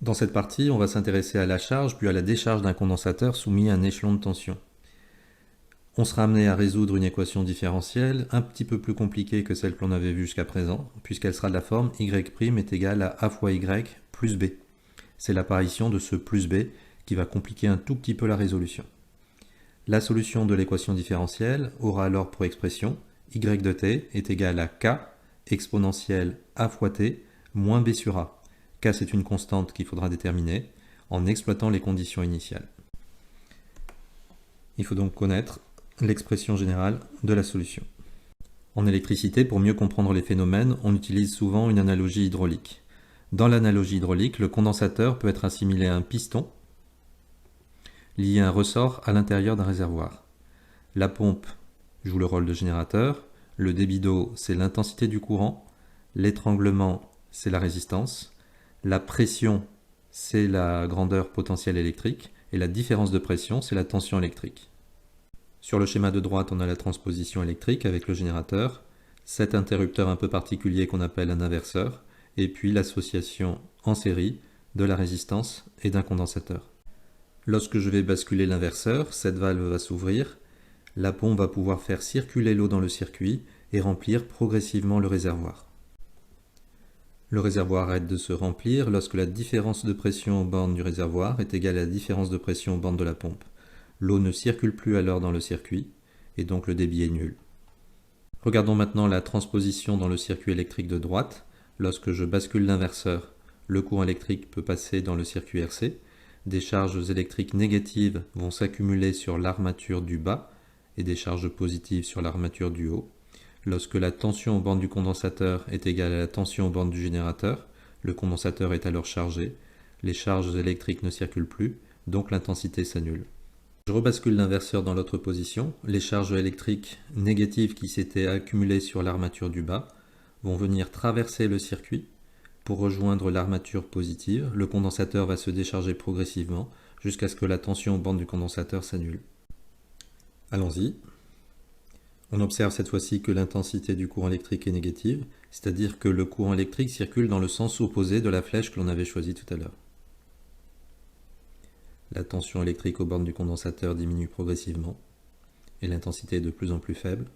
Dans cette partie, on va s'intéresser à la charge puis à la décharge d'un condensateur soumis à un échelon de tension. On sera amené à résoudre une équation différentielle un petit peu plus compliquée que celle que l'on avait vue jusqu'à présent, puisqu'elle sera de la forme y' est égal à a fois y plus b. C'est l'apparition de ce plus b qui va compliquer un tout petit peu la résolution. La solution de l'équation différentielle aura alors pour expression y de t est égal à k exponentielle a fois t moins b sur a. K, c'est une constante qu'il faudra déterminer en exploitant les conditions initiales. Il faut donc connaître l'expression générale de la solution. En électricité, pour mieux comprendre les phénomènes, on utilise souvent une analogie hydraulique. Dans l'analogie hydraulique, le condensateur peut être assimilé à un piston lié à un ressort à l'intérieur d'un réservoir. La pompe joue le rôle de générateur, le débit d'eau, c'est l'intensité du courant, l'étranglement, c'est la résistance, la pression, c'est la grandeur potentielle électrique, et la différence de pression, c'est la tension électrique. Sur le schéma de droite, on a la transposition électrique avec le générateur, cet interrupteur un peu particulier qu'on appelle un inverseur, et puis l'association en série de la résistance et d'un condensateur. Lorsque je vais basculer l'inverseur, cette valve va s'ouvrir, la pompe va pouvoir faire circuler l'eau dans le circuit et remplir progressivement le réservoir. Le réservoir arrête de se remplir lorsque la différence de pression aux bornes du réservoir est égale à la différence de pression aux bornes de la pompe. L'eau ne circule plus alors dans le circuit, et donc le débit est nul. Regardons maintenant la transposition dans le circuit électrique de droite. Lorsque je bascule l'inverseur, le courant électrique peut passer dans le circuit RC. Des charges électriques négatives vont s'accumuler sur l'armature du bas et des charges positives sur l'armature du haut. Lorsque la tension aux bornes du condensateur est égale à la tension aux bornes du générateur, le condensateur est alors chargé, les charges électriques ne circulent plus, donc l'intensité s'annule. Je rebascule l'inverseur dans l'autre position, les charges électriques négatives qui s'étaient accumulées sur l'armature du bas vont venir traverser le circuit pour rejoindre l'armature positive. Le condensateur va se décharger progressivement jusqu'à ce que la tension aux bornes du condensateur s'annule. Allons-y. On observe cette fois-ci que l'intensité du courant électrique est négative, c'est-à-dire que le courant électrique circule dans le sens opposé de la flèche que l'on avait choisie tout à l'heure. La tension électrique aux bornes du condensateur diminue progressivement et l'intensité est de plus en plus faible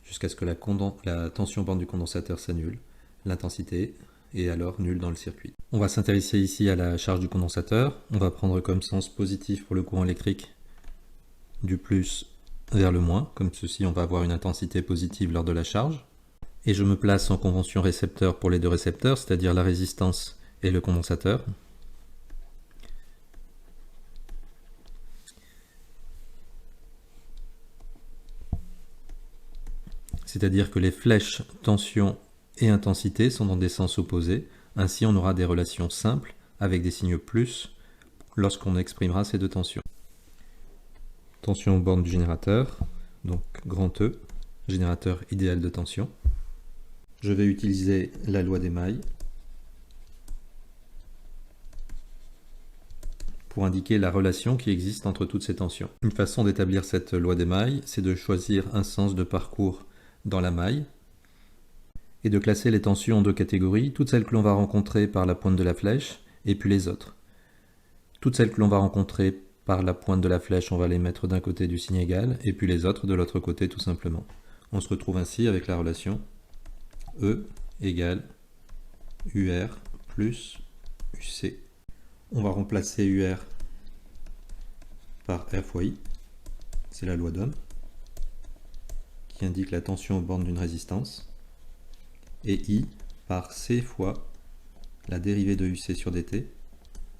jusqu'à ce que la tension aux bornes du condensateur s'annule. L'intensité est alors nulle dans le circuit. On va s'intéresser ici à la charge du condensateur. On va prendre comme sens positif pour le courant électrique du plus vers le moins, comme ceci on va avoir une intensité positive lors de la charge. Et je me place en convention récepteur pour les deux récepteurs, c'est-à-dire la résistance et le condensateur. C'est-à-dire que les flèches tension et intensité sont dans des sens opposés, ainsi on aura des relations simples avec des signes plus lorsqu'on exprimera ces deux tensions. Tension aux bornes du générateur, donc grand E, générateur idéal de tension. Je vais utiliser la loi des mailles pour indiquer la relation qui existe entre toutes ces tensions. Une façon d'établir cette loi des mailles, c'est de choisir un sens de parcours dans la maille et de classer les tensions en deux catégories, toutes celles que l'on va rencontrer par la pointe de la flèche et puis les autres. Toutes celles que l'on va rencontrer par la pointe de la flèche, on va les mettre d'un côté du signe égal, et puis les autres de l'autre côté tout simplement. On se retrouve ainsi avec la relation E égale UR plus UC. On va remplacer UR par R fois I, c'est la loi d'Ohm, qui indique la tension aux bornes d'une résistance, et I par C fois la dérivée de UC sur dt,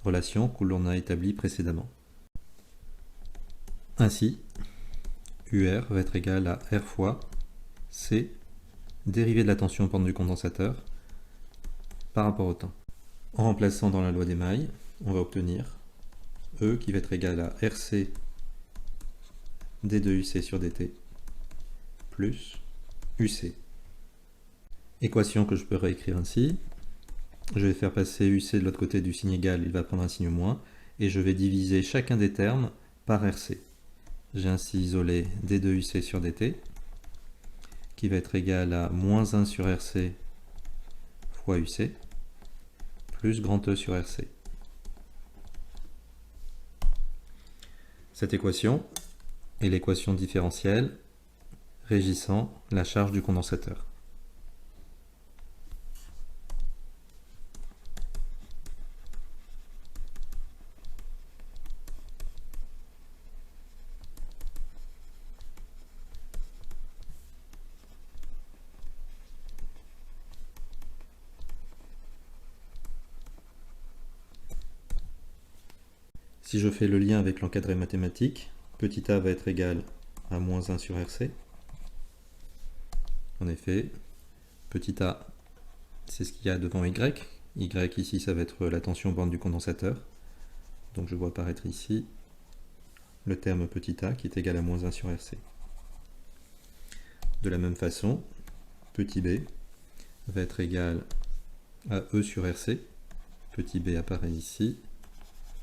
relation que l'on a établie précédemment. Ainsi, UR va être égal à R fois C, dérivée de la tension aux bornes du condensateur, par rapport au temps. En remplaçant dans la loi des mailles, on va obtenir E qui va être égal à RC d2UC sur dt plus UC. Équation que je peux réécrire ainsi. Je vais faire passer UC de l'autre côté du signe égal, il va prendre un signe moins, et je vais diviser chacun des termes par RC. J'ai ainsi isolé d2UC sur dt, qui va être égal à moins 1 sur RC fois UC, plus grand E sur RC. Cette équation est l'équation différentielle régissant la charge du condensateur. Si je fais le lien avec l'encadré mathématique, petit a va être égal à moins 1 sur RC. En effet, petit a, c'est ce qu'il y a devant Y. Y ici, ça va être la tension borne du condensateur. Donc je vois apparaître ici le terme petit a qui est égal à moins 1 sur RC. De la même façon, petit b va être égal à E sur RC. Petit b apparaît ici.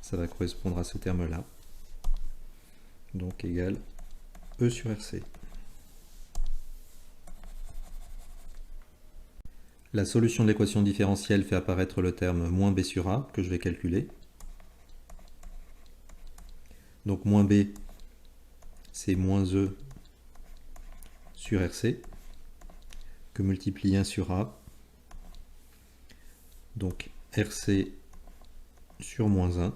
Ça va correspondre à ce terme-là. Donc égal E sur RC. La solution de l'équation différentielle fait apparaître le terme moins b sur a que je vais calculer. Donc moins b, c'est moins E sur RC, que multiplie 1 sur a. Donc RC sur moins 1.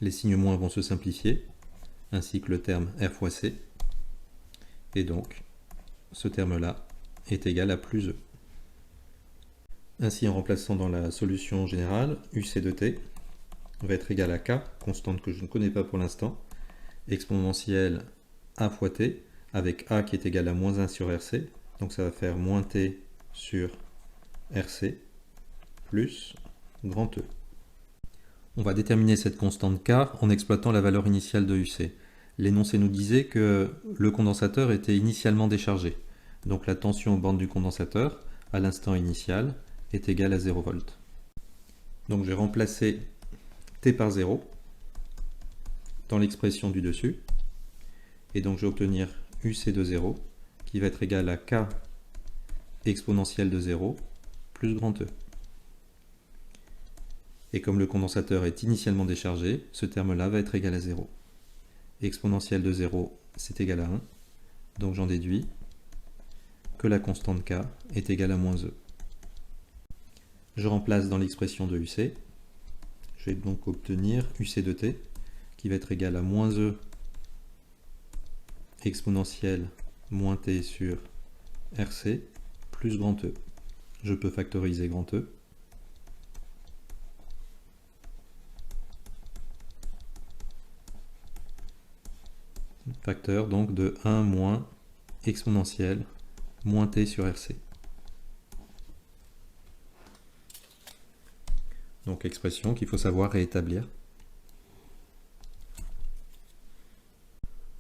Les signes moins vont se simplifier, ainsi que le terme R fois C. Et donc, ce terme-là est égal à plus E. Ainsi, en remplaçant dans la solution générale, UC de T va être égal à K, constante que je ne connais pas pour l'instant, exponentielle A fois T, avec A qui est égal à moins 1 sur RC, donc ça va faire moins T sur RC, plus grand E. On va déterminer cette constante K en exploitant la valeur initiale de UC. L'énoncé nous disait que le condensateur était initialement déchargé. Donc la tension aux bornes du condensateur, à l'instant initial, est égale à 0 V. Donc je vais remplacer T par 0 dans l'expression du dessus. Et donc je vais obtenir UC de 0 qui va être égal à K exponentielle de 0 plus grand E. Et comme le condensateur est initialement déchargé, ce terme-là va être égal à 0. Exponentielle de 0, c'est égal à 1. Donc j'en déduis que la constante K est égale à moins E. Je remplace dans l'expression de UC. Je vais donc obtenir UC de T qui va être égal à moins E exponentielle moins T sur RC plus grand E. Je peux factoriser grand E. Facteur donc de 1 moins exponentielle moins T sur RC. Donc expression qu'il faut savoir réétablir.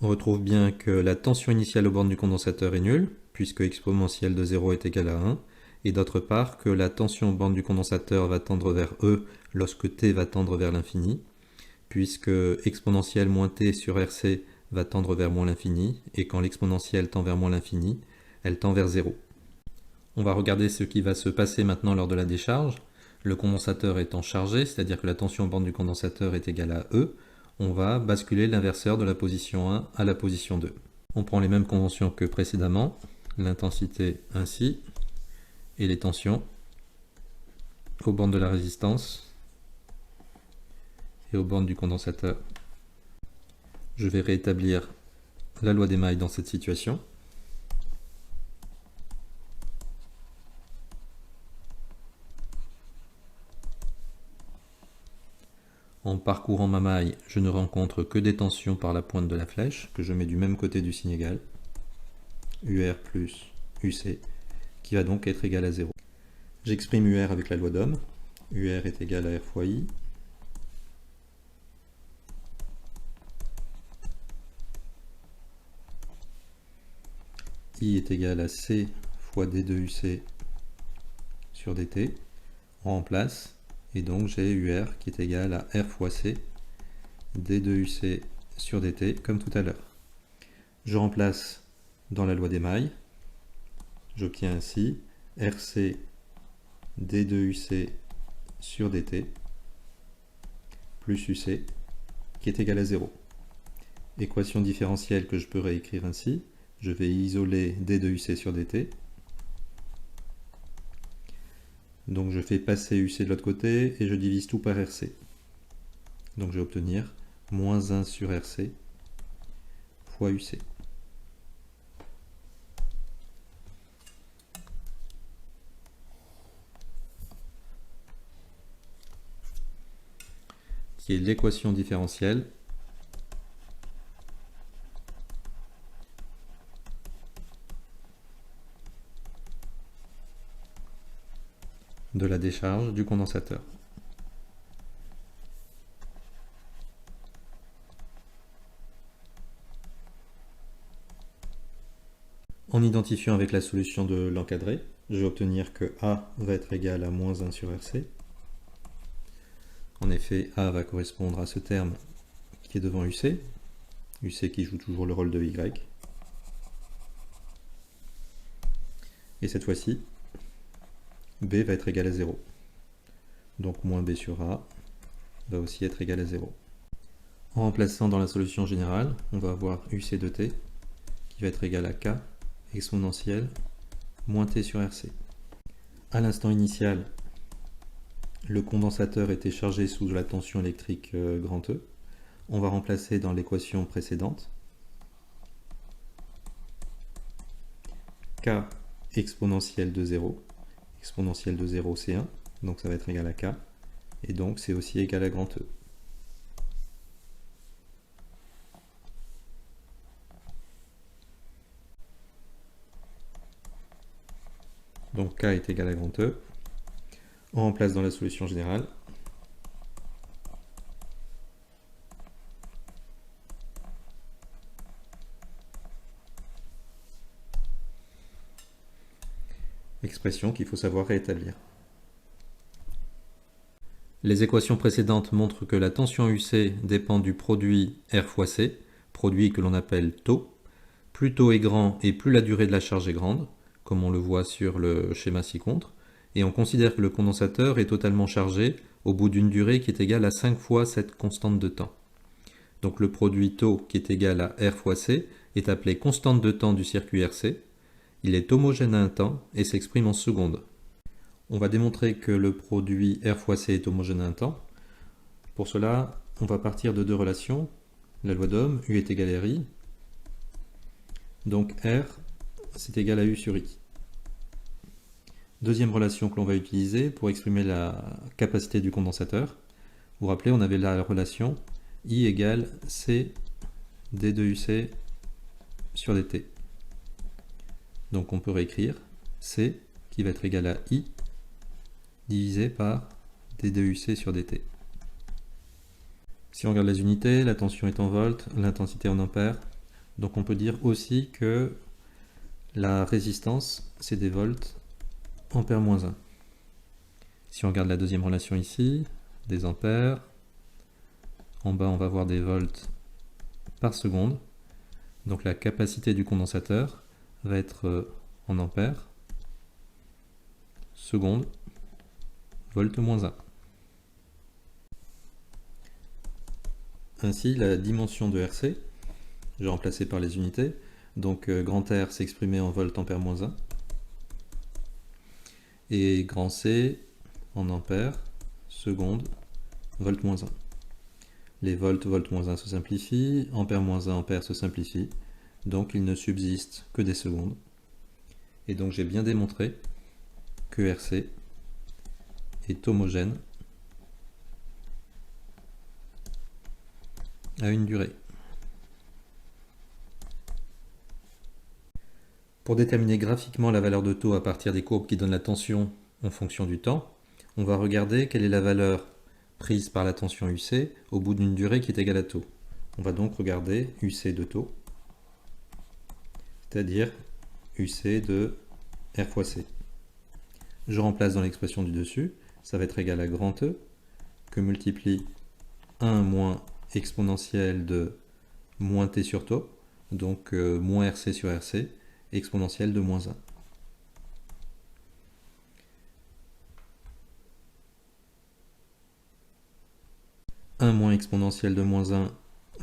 On retrouve bien que la tension initiale aux bornes du condensateur est nulle, puisque exponentielle de 0 est égale à 1, et d'autre part que la tension aux bornes du condensateur va tendre vers E lorsque T va tendre vers l'infini, puisque exponentielle moins T sur RC va tendre vers moins l'infini, et quand l'exponentielle tend vers moins l'infini, elle tend vers 0. On va regarder ce qui va se passer maintenant lors de la décharge. Le condensateur étant chargé, c'est-à-dire que la tension aux bornes du condensateur est égale à E, on va basculer l'inverseur de la position 1 à la position 2. On prend les mêmes conventions que précédemment, l'intensité ainsi, et les tensions aux bornes de la résistance et aux bornes du condensateur. Je vais rétablir la loi des mailles dans cette situation. En parcourant ma maille, je ne rencontre que des tensions par la pointe de la flèche, que je mets du même côté du signe égal, UR plus UC, qui va donc être égal à 0. J'exprime UR avec la loi d'Ohm. UR est égal à R fois I. I est égal à C fois D2UC sur DT. On remplace. Et donc j'ai UR qui est égal à R fois C D2UC sur DT comme tout à l'heure. Je remplace dans la loi des mailles. J'obtiens ainsi RC D2UC sur DT plus UC qui est égal à 0. Équation différentielle que je peux réécrire ainsi. Je vais isoler d de uc sur dt. Donc je fais passer uc de l'autre côté et je divise tout par rc. Donc je vais obtenir moins 1 sur rc fois uc. Qui est l'équation différentielle de la décharge du condensateur. En identifiant avec la solution de l'encadré, je vais obtenir que A va être égal à moins 1 sur RC. En effet, A va correspondre à ce terme qui est devant UC, UC qui joue toujours le rôle de Y. Et cette fois-ci, B va être égal à 0. Donc moins B sur A va aussi être égal à 0. En remplaçant dans la solution générale, on va avoir UC de T qui va être égal à K exponentielle moins T sur RC. À l'instant initial, le condensateur était chargé sous la tension électrique grand E. On va remplacer dans l'équation précédente K exponentielle de 0. Exponentielle de 0 c'est 1, donc ça va être égal à K. Et donc c'est aussi égal à grand E. Donc K est égal à grand E. On remplace dans la solution générale. Expression qu'il faut savoir réétablir. Les équations précédentes montrent que la tension UC dépend du produit R fois C, produit que l'on appelle taux. Plus taux est grand et plus la durée de la charge est grande, comme on le voit sur le schéma ci-contre, et on considère que le condensateur est totalement chargé au bout d'une durée qui est égale à 5 fois cette constante de temps. Donc le produit taux qui est égal à R fois C est appelé constante de temps du circuit RC. Il est homogène à un temps et s'exprime en secondes. On va démontrer que le produit R fois C est homogène à un temps. Pour cela, on va partir de deux relations. La loi d'Ohm, U est égal à RI. Donc R, c'est égal à U sur I. Deuxième relation que l'on va utiliser pour exprimer la capacité du condensateur. Vous vous rappelez, on avait la relation I égale C d de UC sur dt. Donc on peut réécrire C qui va être égal à I divisé par d de UC sur dt. Si on regarde les unités, la tension est en volts, l'intensité en ampères. Donc on peut dire aussi que la résistance, c'est des volts ampères moins 1. Si on regarde la deuxième relation ici, des ampères, en bas on va avoir des volts par seconde. Donc la capacité du condensateur va être en ampères, seconde, volt moins 1. Ainsi, la dimension de RC, je vais remplacer par les unités, donc grand R s'exprimait en volt ampère moins 1, et grand C en ampères, seconde, volt moins 1. Les volts, volt moins 1 se simplifient, ampère moins 1, ampère se simplifie, donc il ne subsiste que des secondes. Et donc j'ai bien démontré que RC est homogène à une durée. Pour déterminer graphiquement la valeur de taux à partir des courbes qui donnent la tension en fonction du temps, on va regarder quelle est la valeur prise par la tension UC au bout d'une durée qui est égale à taux. On va donc regarder UC de taux, c'est-à-dire UC de R fois C. Je remplace dans l'expression du dessus, ça va être égal à grand E, que multiplie 1 moins exponentielle de moins T sur taux, donc moins RC sur RC, exponentielle de moins 1. 1 moins exponentielle de moins 1,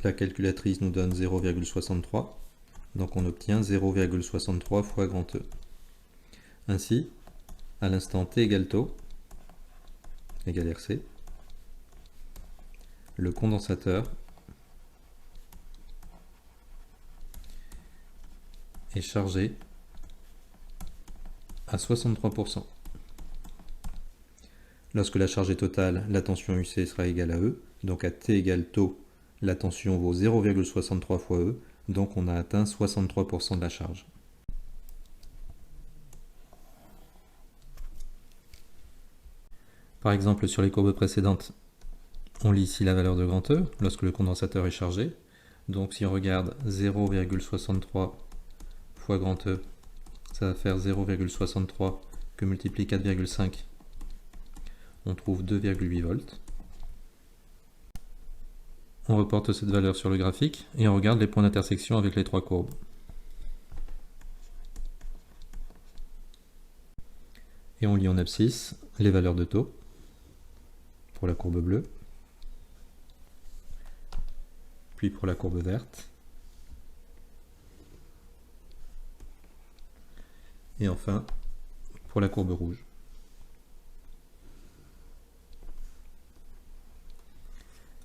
la calculatrice nous donne 0,63. Donc on obtient 0,63 fois grand E. Ainsi, à l'instant t égale tau, égale RC, le condensateur est chargé à 63%. Lorsque la charge est totale, la tension UC sera égale à E, donc à T égale tau, la tension vaut 0,63 fois E, donc on a atteint 63% de la charge. Par exemple, sur les courbes précédentes, on lit ici la valeur de grand E, lorsque le condensateur est chargé. Donc si on regarde 0,63 fois grand E, ça va faire 0,63 que multiplie 4,5, on trouve 2,8 volts. On reporte cette valeur sur le graphique et on regarde les points d'intersection avec les trois courbes. Et on lit en abscisse les valeurs de taux pour la courbe bleue, puis pour la courbe verte, et enfin pour la courbe rouge.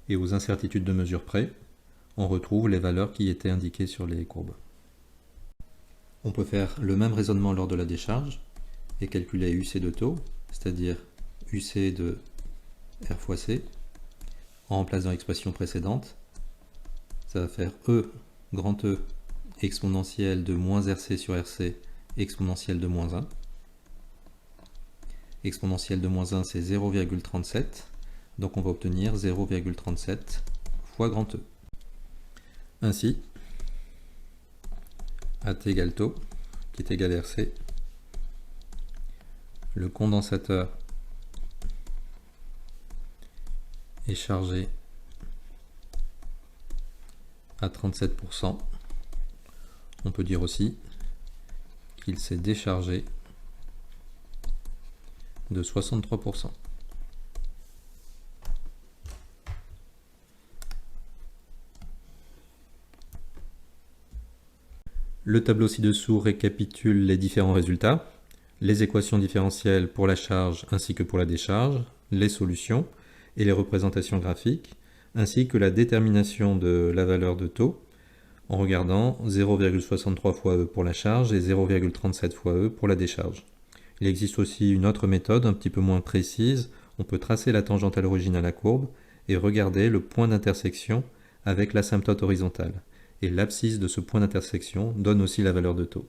Et aux incertitudes de mesure près, on retrouve les valeurs qui étaient indiquées sur les courbes. On peut faire le même raisonnement lors de la décharge et calculer UC de taux, c'est-à-dire UC de R fois C, en remplaçant l'expression précédente. Ça va faire E, grand E, exponentielle de moins RC sur RC, exponentielle de moins 1. Exponentielle de moins 1, c'est 0,37. Donc on va obtenir 0,37 fois grand E. Ainsi, à T égale tau, qui est égal à RC, le condensateur est chargé à 37%. On peut dire aussi qu'il s'est déchargé de 63%. Le tableau ci-dessous récapitule les différents résultats, les équations différentielles pour la charge ainsi que pour la décharge, les solutions et les représentations graphiques, ainsi que la détermination de la valeur de taux en regardant 0,63 fois E pour la charge et 0,37 fois E pour la décharge. Il existe aussi une autre méthode un petit peu moins précise. On peut tracer la tangente à l'origine à la courbe et regarder le point d'intersection avec l'asymptote horizontale. Et l'abscisse de ce point d'intersection donne aussi la valeur de taux.